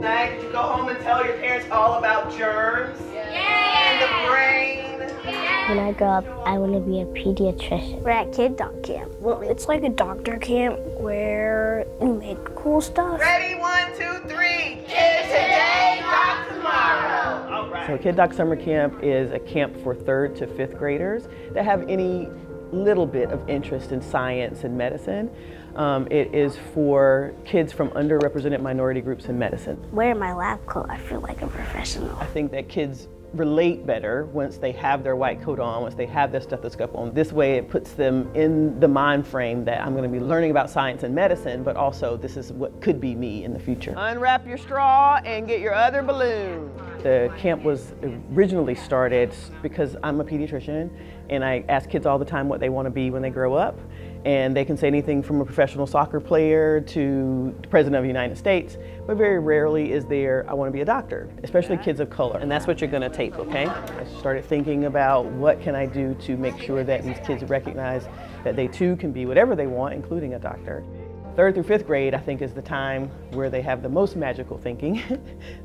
tonight? Did you go home and tell your parents all about germs? And the brain? When I grow up, I want to be a pediatrician. We're at Kid Doc Camp. Well, it's like a doctor camp where you make cool stuff. Ready, 1, 2, 3. Kids today, doc tomorrow. All right. So Kid Doc Summer Camp is a camp for 3rd to 5th graders that have any little bit of interest in science and medicine. It is for kids from underrepresented minority groups in medicine. Wearing my lab coat, I feel like a professional. I think that kids relate better once they have their white coat on, once they have their stethoscope on. This way it puts them in the mind frame that I'm going to be learning about science and medicine, but also this is what could be me in the future. Unwrap your straw and get your other balloon. The camp was originally started because I'm a pediatrician and I ask kids all the time what they want to be when they grow up. And they can say anything from a professional soccer player to the President of the United States, but very rarely is there, I want to be a doctor, especially kids of color. And that's what you're going to tape, okay? I started thinking about what can I do to make sure that these kids recognize that they too can be whatever they want, including a doctor. 3rd through 5th grade, I think, is the time where they have the most magical thinking.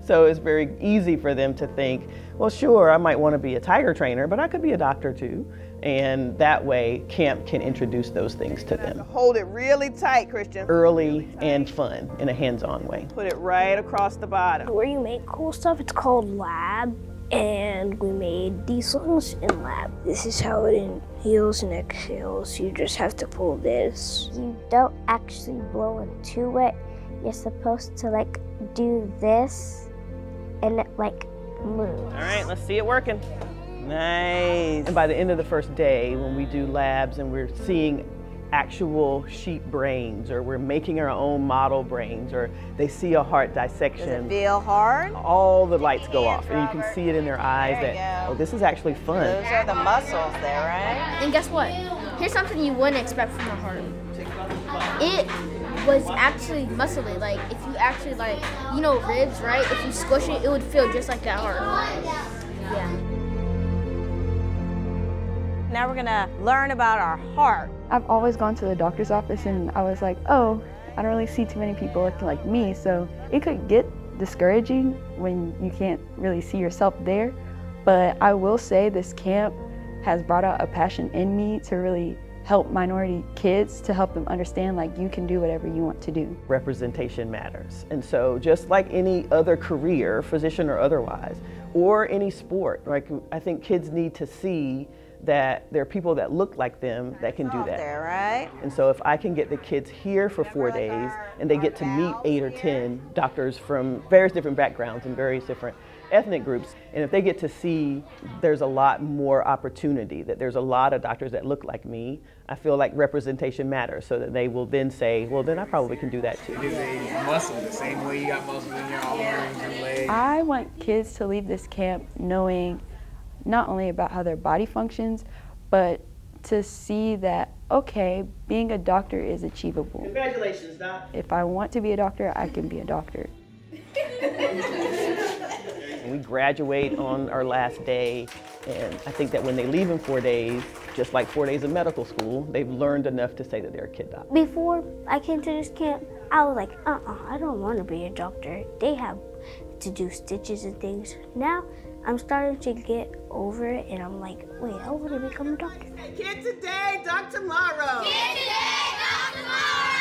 So it's very easy for them to think, well, sure, I might want to be a tiger trainer, but I could be a doctor too. And that way, camp can introduce those things to them. Hold it really tight, Christian. Early and fun in a hands-on way. Put it right across the bottom. Where you make cool stuff, it's called lab. And we made these songs in lab. This is how it inhales and exhales. You just have to pull this. You don't actually blow into it. You're supposed to like do this and it like moves. All right, let's see it working. Nice. And by the end of the first day, when we do labs and we're seeing actual sheep brains, or we're making our own model brains, or they see a heart dissection. Does it feel hard? All the lights go off and you can see it in their eyes that, oh, this is actually fun. Those are the muscles there, right? And guess what? Here's something you wouldn't expect from a heart. It was actually muscly. Like, if you actually, like, you know, ribs, right? If you squish it, it would feel just like that heart. Yeah. Now we're gonna learn about our heart. I've always gone to the doctor's office and I was like, oh, I don't really see too many people looking like me, so it could get discouraging when you can't really see yourself there. But I will say this camp has brought out a passion in me to really help minority kids, to help them understand like you can do whatever you want to do. Representation matters. And so just like any other career, physician or otherwise, or any sport, like I think kids need to see that there are people that look like them that can do that. There, right? And so if I can get the kids here for 4 days and they get to meet 8 or 10 doctors from various different backgrounds and various different ethnic groups, and if they get to see there's a lot more opportunity, that there's a lot of doctors that look like me, I feel like representation matters, so that they will then say, well, then I probably can do that too. It is a muscle, the same way you got muscles in your arms and legs. I want kids to leave this camp knowing not only about how their body functions, but to see that, okay, being a doctor is achievable. Congratulations, Doc. If I want to be a doctor, I can be a doctor. We graduate on our last day, and I think that when they leave in 4 days, just like 4 days of medical school, they've learned enough to say that they're a kid doc. Before I came to this camp, I was like, I don't want to be a doctor. They have to do stitches and things. Now, I'm starting to get over it, and I'm like, wait, I want to become a doctor. Kid today, doc tomorrow. Kid today, doc tomorrow.